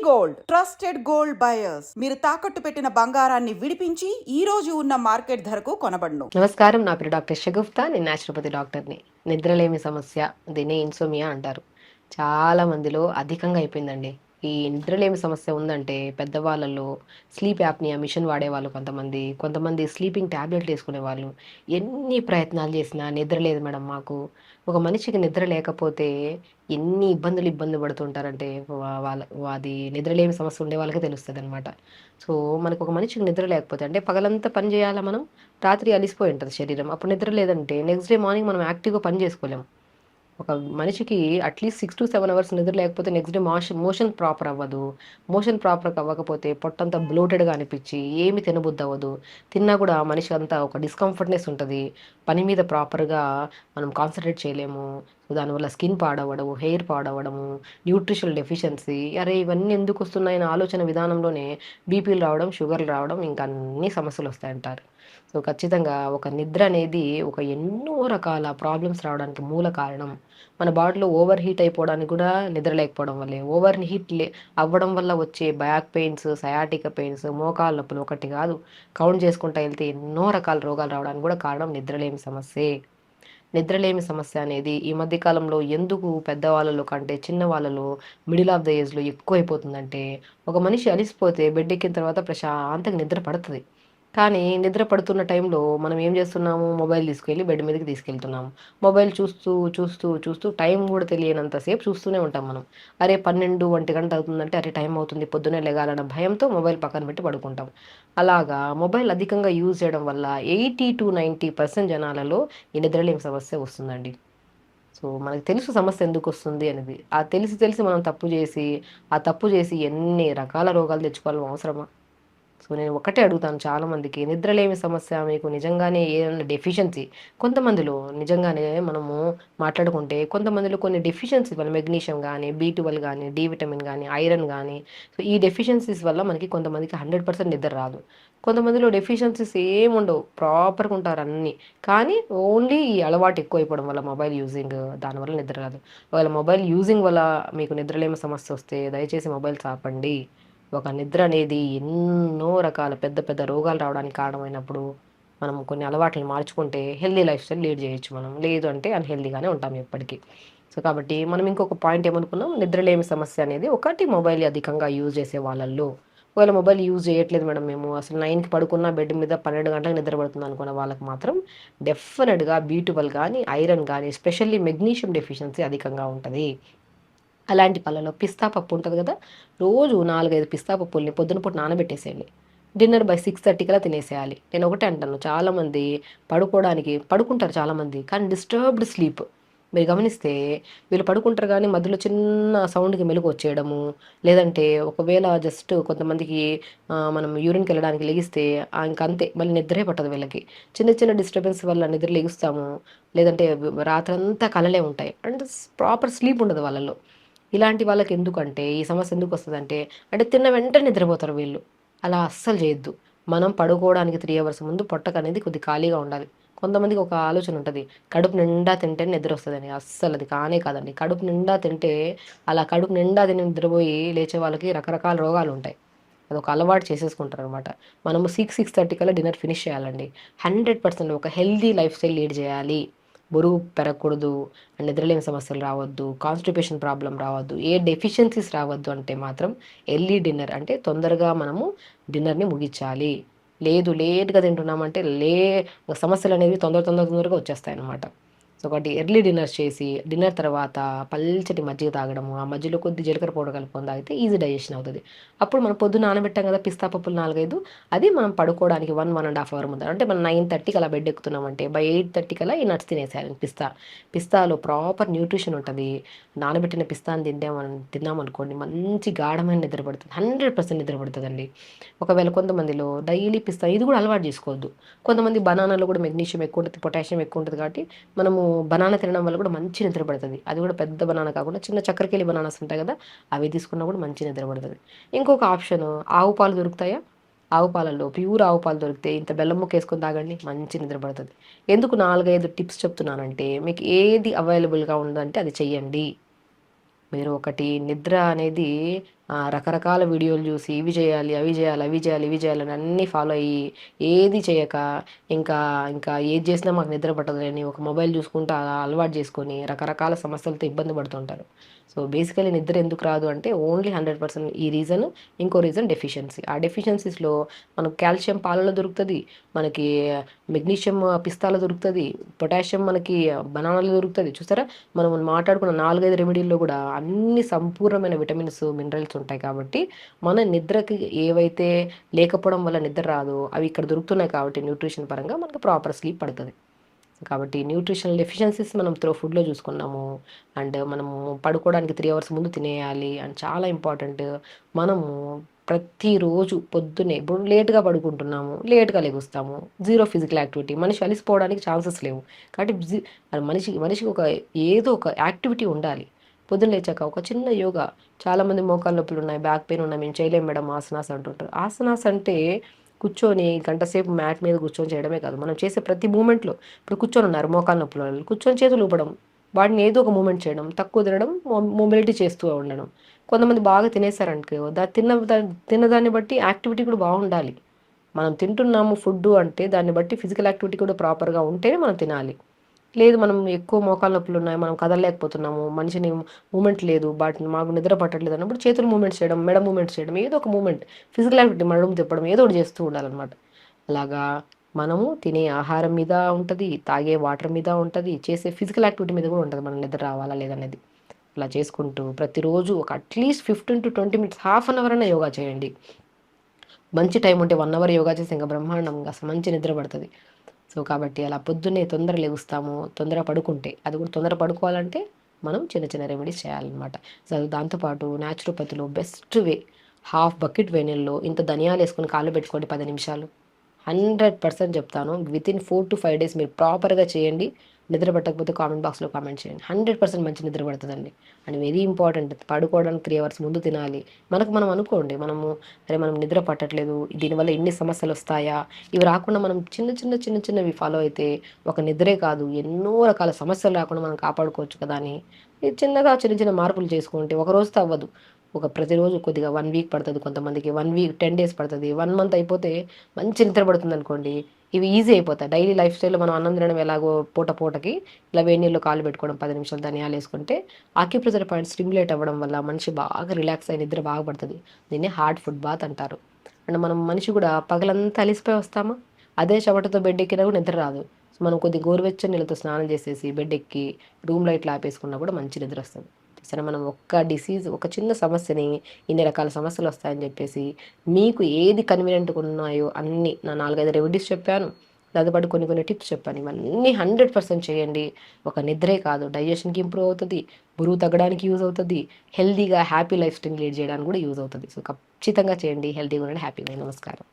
Gold trusted gold buyers మీరు తాకట్టు పెట్టిన బంగారాన్ని విడిపించి ఈ రోజు ఉన్న మార్కెట్ ధరకు కొనబడును. నమస్కారం, నా పేరు డాక్టర్ షగుఫ్తా. నేను న్యాచురోపతి డాక్టర్ని. నిద్రలేమి సమస్య, దీన్ని ఇన్సోమియా అంటారు. చాలా మందిలో అధికంగా అయిపోయిందండి. ఈ నిద్రలేమి సమస్య ఉందంటే పెద్దవాళ్ళలో స్లీప్ యాప్నియా మిషన్ వాడేవాళ్ళు కొంతమంది, కొంతమంది స్లీపింగ్ ట్యాబ్లెట్లు వేసుకునేవాళ్ళు. ఎన్ని ప్రయత్నాలు చేసినా నిద్ర లేదు మేడం మాకు. ఒక మనిషికి నిద్ర లేకపోతే ఎన్ని ఇబ్బంది పడుతుంటారంటే అది నిద్రలేమి సమస్య ఉండే వాళ్ళకే తెలుస్తుంది అనమాట. సో మనకు ఒక మనిషికి నిద్ర లేకపోతే అంటే పగలంతా పని చేయాలా మనం, రాత్రి అలిసిపోయి ఉంటుంది శరీరం. అప్పుడు నిద్ర లేదంటే నెక్స్ట్ డే మార్నింగ్ మనం యాక్టివ్గా పని చేసుకోలేం. ఒక మనిషికి అట్లీస్ట్ 6 to 7 అవర్స్ నిద్ర లేకపోతే నెక్స్ట్ డే మోషన్ ప్రాపర్ అవ్వదు. మోషన్ ప్రాపర్ అవ్వకపోతే పొట్టంతా బ్లోటెడ్గా అనిపించి ఏమి తినబుద్ధి అవ్వదు. తిన్నా కూడా మనిషి అంతా ఒక డిస్కంఫర్ట్నెస్ ఉంటుంది. పని మీద ప్రాపర్గా మనం కాన్సన్ట్రేట్ చేయలేము. సో దానివల్ల స్కిన్ పాడవడము, హెయిర్ పాడవడము, న్యూట్రిషనల్ డెఫిషియన్సీ, అరే ఇవన్నీ ఎందుకు వస్తున్నాయని ఆలోచన విధానంలోనే బీపీలు రావడం, షుగర్లు రావడం, ఇంకా అన్ని సమస్యలు వస్తాయంటారు. సో ఖచ్చితంగా ఒక నిద్ర అనేది ఒక ఎన్నో రకాల ప్రాబ్లమ్స్ రావడానికి మూల కారణం. మన బాడీలో ఓవర్ హీట్ అయిపోవడానికి కూడా నిద్ర లేకపోవడం వల్లే. ఓవర్ హీట్ అవ్వడం వల్ల వచ్చే బ్యాక్ పెయిన్స్, సయాటిక పెయిన్స్, మోకాళ్ళ నొప్పులు ఒకటి కాదు, కౌంట్ చేసుకుంటా వెళ్తే ఎన్నో రకాల రోగాలు రావడానికి కూడా కారణం నిద్రలేమి సమస్యే. నిద్రలేమి సమస్య అనేది ఈ మధ్య కాలంలో ఎందుకు పెద్దవాళ్ళలో కంటే చిన్న వాళ్ళలో, మిడిల్ ఆఫ్ ద ఏజ్లో ఎక్కువ అయిపోతుందంటే, ఒక మనిషి అలిసిపోతే బెడ్ ఎక్కిన తర్వాత ప్రశాంతంగా నిద్ర పడుతుంది. కానీ నిద్ర పడుతున్న టైంలో మనం ఏం చేస్తున్నాము, మొబైల్ తీసుకెళ్ళి బెడ్ మీదకి తీసుకెళ్తున్నాము. మొబైల్ చూస్తూ చూస్తూ చూస్తూ టైం కూడా తెలియనంతసేపు చూస్తూనే ఉంటాం మనం. అరే 12-1 గంట అవుతుందంటే అరే టైం అవుతుంది పొద్దునే లెగాలన్న భయంతో మొబైల్ పక్కన పెట్టి పడుకుంటాం. అలాగా మొబైల్ అధికంగా యూజ్ చేయడం వల్ల 80-90% జనాలలో ఈ నిద్రలేమి సమస్య వస్తుందండి. సో మనకు తెలుసు సమస్య ఎందుకు వస్తుంది అనేది. ఆ తెలిసి తెలిసి మనం తప్పు చేసి ఎన్ని రకాల రోగాలు తెచ్చుకోవాలని అవసరమా? సో నేను ఒకటే అడుగుతాను చాలామందికి, నిద్రలేమి సమస్య మీకు నిజంగానే ఏదైనా డెఫిషియన్సీ, కొంతమందిలో నిజంగానే మనము మాట్లాడుకుంటే కొంతమందిలో కొన్ని డెఫిషియన్సీస్ వల్ల మెగ్నీషియం కానీ, B12 కానీ, డి విటమిన్ కానీ, ఐరన్ కానీ, సో ఈ డెఫిషియన్సీస్ వల్ల మనకి కొంతమందికి 100% నిద్ర రాదు. కొంతమందిలో డెఫిషియన్సీస్ ఏమి ఉండవు, ప్రాపర్గా ఉంటారు అన్నీ. కానీ ఓన్లీ ఈ అలవాటు ఎక్కువ అయిపోవడం వల్ల మొబైల్ యూజింగ్, దానివల్ల నిద్ర రాదు. ఒకవేళ మొబైల్ యూజింగ్ వల్ల మీకు నిద్రలేమి సమస్య వస్తే దయచేసి మొబైల్ ఆపండి. ఒక నిద్ర అనేది ఎన్నో రకాల పెద్ద పెద్ద రోగాలు రావడానికి కారణమైనప్పుడు మనం కొన్ని అలవాట్లను మార్చుకుంటే హెల్దీ లైఫ్ స్టైల్ లీడ్ చేయొచ్చు మనం. లేదు అంటే అన్హెల్దీగానే ఉంటాం ఎప్పటికీ. సో కాబట్టి మనం ఇంకొక పాయింట్ ఏమనుకున్నాం, నిద్రలేమి సమస్య అనేది ఒకటి మొబైల్ అధికంగా యూజ్ చేసే వాళ్ళల్లో. ఒకవేళ మొబైల్ యూజ్ చేయట్లేదు మేడం, మేము అసలు 9కి పడుకున్న బెడ్ మీద 12 గంటలకు నిద్రపడుతుంది అనుకున్న వాళ్ళకి మాత్రం డెఫినెట్గా B12 కానీ, ఐరన్ కానీ, ఎస్పెషల్లీ మెగ్నీషియం డెఫిషియన్సీ అధికంగా ఉంటుంది. అలాంటి పళ్ళలో పిస్తా పప్పు ఉంటుంది కదా, రోజు 4-5 పిస్తా పప్పుల్ని పొద్దున పూట నానబెట్టేసేయండి. డిన్నర్ బై 6:30 కల్లా తినేసేయాలి. నేను ఒకటే అంటాను, చాలామంది పడుకుంటారు చాలామంది, కానీ డిస్టర్బ్డ్ స్లీప్. మీరు గమనిస్తే వీళ్ళు పడుకుంటారు కానీ మధ్యలో చిన్న సౌండ్కి మెలుగు వచ్చేయడము, లేదంటే ఒకవేళ జస్ట్ కొంతమందికి మనం యూరిన్కి వెళ్ళడానికి లెగిస్తే ఇంకంతే, మళ్ళీ నిద్రే పట్టదు వీళ్ళకి. చిన్న చిన్న డిస్టర్బెన్స్ వల్ల నిద్ర లెగుస్తాము, లేదంటే రాత్రంతా కలలే ఉంటాయి, అంటే ప్రాపర్ స్లీప్ ఉండదు వాళ్ళలో. ఇలాంటి వాళ్ళకి ఎందుకంటే ఈ సమస్య ఎందుకు వస్తుందంటే, అంటే తిన్న వెంటనే నిద్రపోతారు వీళ్ళు. అలా అస్సలు చేయొద్దు. మనం పడుకోవడానికి 3 అవర్స్ ముందు పొట్టకు అనేది కొద్ది ఖాళీగా ఉండాలి. కొంతమందికి ఒక ఆలోచన ఉంటుంది, కడుపు నిండా తింటే నిద్ర వస్తుందని. అస్సలు అది కానే కాదండి. కడుపు నిండా తింటే, అలా కడుపు నిండా తిని నిద్రపోయి లేచే వాళ్ళకి రకరకాల రోగాలు ఉంటాయి. అదొక అలవాటు చేసేసుకుంటారు అనమాట. మనము 6-6:30 కల్లా డిన్నర్ ఫినిష్ చేయాలండి. 100% ఒక హెల్దీ లైఫ్ స్టైల్ లీడ్ చేయాలి. బరువు పెరగకూడదు, నిద్రలేని సమస్యలు రావద్దు, కాన్స్టిపేషన్ ప్రాబ్లం రావద్దు, ఏ డెఫిషియన్సీస్ రావద్దు అంటే మాత్రం ఎర్లీ డిన్నర్, అంటే తొందరగా మనము డిన్నర్ని ముగించాలి. లేదు లేట్గా తింటున్నామంటే సమస్యలు అనేవి తొందరగా వచ్చేస్తాయి అన్నమాట. సో ఒకటి ఎర్లీ డిన్నర్ చేసి, డిన్నర్ తర్వాత పల్చటి మజ్జిగ తాగడము, ఆ మధ్యలో కొద్ది జీలకర్ర పౌడర్ కలుపుకొని తాగితే ఈజీ డైజెషన్ అవుతుంది. అప్పుడు మనం పొద్దున్న నానబెట్టాం కదా పిస్తా పప్పులు 4-5, అది మనం పడుకోవడానికి 1-1.5 అవర్ ముందు, అంటే మనం 9:30 అలా బెడ్ ఎక్కుతున్నామంటే బై 8:30 కల్లా ఈ నట్స్ తినేసేయాలి. పిస్తాలో ప్రాపర్ న్యూట్రిషన్ ఉంటుంది. నానబెట్టిన పిస్తాని తిన్నామనుకోండి, మంచి గాఢమైన నిద్ర పడుతుంది, 100% నిద్ర పడుతుందండి. ఒకవేళ కొంతమందిలో డైలీ పిస్తా ఇది కూడా అలవాటు చేసుకోవద్దు. కొంతమంది బనానాలో కూడా మెగ్నీషియం ఎక్కువ ఉంటుంది, పొటాషియం ఎక్కువ ఉంటుంది, కాబట్టి మనము బనానా తినడం వల్ల కూడా మంచి నిద్ర పడుతుంది. అది కూడా పెద్ద బనానా కాకుండా చిన్న చక్కెరకేళి బనానాస్ ఉంటాయి కదా, అవి తీసుకున్నా కూడా మంచి నిద్ర పడుతుంది. ఇంకొక ఆప్షన్, ఆవు పాలు దొరుకుతాయా, ఆవు పాలల్లో ప్యూర్ ఆవు పాలు దొరికితే ఇంత బెల్లం ముక్క వేసుకొని తాగండి, మంచి నిద్ర పడుతుంది. ఎందుకు 4-5 టిప్స్ చెప్తున్నానంటే, మీకు ఏది అవైలబుల్గా ఉందంటే అది చెయ్యండి. మీరు ఒకటి నిద్ర అనేది రకరకాల వీడియోలు చూసి ఇవి చేయాలి, అవి చేయాలి, అవి చేయాలి, ఇవి చేయాలని అన్నీ ఫాలో అయ్యి ఏది చేయక ఇంకా ఇంకా ఏది చేసినా మాకు నిద్ర పట్టదని ఒక మొబైల్ చూసుకుంటూ అలా అలవాటు చేసుకొని రకరకాల సమస్యలతో ఇబ్బంది పడుతుంటారు. సో బేసికలీ నిద్ర ఎందుకు రాదు అంటే ఓన్లీ 100% ఈ రీజన్. ఇంకో రీజన్ డెఫిషియన్సీ. ఆ డెఫిషియన్సీస్లో మనకు కాల్షియం పాలలో దొరుకుతుంది, మనకి మెగ్నీషియం పిస్తాలో దొరుకుతుంది, పొటాషియం మనకి బనానాలో దొరుకుతుంది. చూసారా, మనం మాట్లాడుకున్న 4-5 రెమెడీల్లో కూడా అన్ని సంపూర్ణమైన విటమిన్స్, మినరల్స్ ఉంటాయి. కాబట్టి మన నిద్రకి ఏవైతే లేకపోవడం వల్ల నిద్ర రాదో అవి ఇక్కడ దొరుకుతున్నాయి. కాబట్టి న్యూట్రిషన్ పరంగా మనకు ప్రాపర్ స్లీప్ పడుతుంది. కాబట్టి న్యూట్రిషనల్ డెఫిషియన్సీస్ మనం ఫుడ్లో చూసుకున్నాము. అండ్ మనము పడుకోవడానికి 3 అవర్స్ ముందు తినేయాలి అండ్ చాలా ఇంపార్టెంట్. మనము ప్రతిరోజు పొద్దున్నే ఇప్పుడు లేట్గా పడుకుంటున్నాము, లేట్గా లెగుస్తాము, జీరో ఫిజికల్ యాక్టివిటీ, మనిషి అలిసిపోవడానికి ఛాన్సెస్ లేవు. కాబట్టి మనిషికి ఏదో ఒక యాక్టివిటీ ఉండాలి. పొద్దున్న లేచాక ఒక చిన్న యోగా. చాలామంది మోకాళ్ళ నొప్పులు ఉన్నాయి, బ్యాక్ పెయిన్ ఉన్నాయి, మేము చేయలేం మేడం ఆసనాస్ అంటుంటారు. ఆసనాస్ అంటే కూర్చొని గంట సేపు మ్యాట్ మీద కూర్చొని చేయడమే కాదు, మనం చేసే ప్రతి మూమెంట్లో. ఇప్పుడు కూర్చొని ఉన్నారు మోకాళ్ళ నొప్పుల వాళ్ళు, కూర్చొని చేతులు ఊపడం, వాటిని ఏదో ఒక మూమెంట్ చేయడం, తక్కువ తినడం, మొబిలిటీ చేస్తూ ఉండడం. కొంతమంది బాగా తినేసారనుకో తిన్నదాన్ని బట్టి యాక్టివిటీ కూడా బాగుండాలి. మనం తింటున్నాము ఫుడ్ అంటే దాన్ని బట్టి ఫిజికల్ యాక్టివిటీ కూడా ప్రాపర్గా ఉంటేనే మనం తినాలి. లేదు మనం ఎక్కువ మోకాళ్ళ నొప్పులు ఉన్నాయి, మనం కదలలేకపోతున్నాము, మనిషిని మూమెంట్ లేదు, బట్ మాకు నిద్ర పట్టట్లేదు అన్నప్పుడు చేతులు మూమెంట్స్ చేయడం, మెడ మూమెంట్స్ చేయడం, ఏదో ఒక మూమెంట్, ఫిజికల్ యాక్టివిటీ, మడమ తిప్పడం, ఏదో ఒకటి చేస్తూ ఉండాలన్నమాట. అలాగా మనము తినే ఆహారం మీద ఉంటుంది, తాగే వాటర్ మీద ఉంటుంది, చేసే ఫిజికల్ యాక్టివిటీ మీద కూడా ఉంటుంది మనం నిద్ర రావాలా లేదనేది. అలా చేసుకుంటూ ప్రతిరోజు ఒక at least 15-20 minutes, half an hour అయినా యోగా చేయండి. మంచి టైం ఉంటే 1 అవర్ యోగా చేస్తే ఇంకా బ్రహ్మాండంగా అసలు మంచి నిద్ర పడుతుంది. సో కాబట్టి అలా పొద్దున్నే తొందర లేగుస్తాము, తొందర పడుకుంటే అది కూడా తొందర పడుకోవాలంటే మనం చిన్న చిన్న రెమెడీస్ చేయాలన్నమాట. సో దాంతోపాటు న్యాచురోపతిలో బెస్ట్ వే, హాఫ్ బకెట్ వేనీల్లో ఇంత ధనియాలు వేసుకొని కాళ్ళు పెట్టుకోండి 10 నిమిషాలు. 100% చెప్తాను, వితిన్ 4-5 డేస్ మీరు ప్రాపర్గా చేయండి. నిద్ర పట్టకపోతే కామెంట్ బాక్స్లో కామెంట్ చేయండి. 100% మంచి నిద్ర పడుతుందండి. అండ్ వెరీ ఇంపార్టెంట్, పడుకోవడానికి 3 అవర్స్ ముందు తినాలి. మనం అనుకోండి, మనం నిద్ర పట్టట్లేదు, దీనివల్ల ఎన్ని సమస్యలు వస్తాయా, ఇవి రాకుండా మనం చిన్నవి ఫాలో అయితే ఒక నిద్రే కాదు ఎన్నో రకాల సమస్యలు రాకుండా మనం కాపాడుకోవచ్చు కదా అని చిన్నగా చిన్న మార్పులు చేసుకుంటే ఒక రోజుతో అవ్వదు. ప్రతిరోజు కొద్దిగా 1 వీక్ పడుతుంది, కొంతమందికి 1 వీక్ 10 డేస్ పడుతుంది, 1 మంత్ అయిపోతే మంచి నిద్ర పడుతుంది అనుకోండి. ఇవి ఈజీ అయిపోతాయి. డైలీ లైఫ్ స్టైల్లో మనం అన్నం తినడం ఎలాగో పూటకి ఇలా వేడి నీళ్ళు కాళ్ళు పెట్టుకోవడం, 10 నిమిషాలు ధనియాలు వేసుకుంటే ఆక్యుప్రెషర్ పాయింట్ స్టిమ్యులేట్ అవ్వడం వల్ల మనిషి బాగా రిలాక్స్ అయ్యి నిద్ర బాగా పడుతుంది. దీన్ని హార్ట్ ఫుడ్ బాత్ అంటారు. అండ్ మనం మనిషి కూడా పగలంతా అలిసిపోయి వస్తామా, అదే చెమటతో బెడ్ ఎక్కినా కూడా నిద్ర రాదు. సో మనం కొద్ది గోరువెచ్చని నీళ్ళతో స్నానం చేసేసి బెడ్ ఎక్కి రూమ్ లైట్లు ఆపేసుకున్నా కూడా మంచి నిద్ర వస్తుంది. సరే, మనం ఒక చిన్న సమస్యని ఇన్ని రకాల సమస్యలు వస్తాయని చెప్పేసి మీకు ఏది కన్వీనియంట్గా ఉన్నాయో అన్నీ నా 4-5 రెమెడీస్ చెప్పాను, దాంతోపాటు కొన్ని టిప్స్ చెప్పాను. ఇవన్నీ 100% చేయండి. ఒక నిద్రే కాదు, డైజెషన్కి ఇంప్రూవ్ అవుతుంది, బరువు తగ్గడానికి యూజ్ అవుతుంది, హెల్దీగా హ్యాపీ లైఫ్ స్టైల్ లీడ్ చేయడానికి కూడా యూజ్ అవుతుంది. సో ఖచ్చితంగా చేయండి, హెల్తీగా ఉండండి, హ్యాపీగా. నమస్కారం.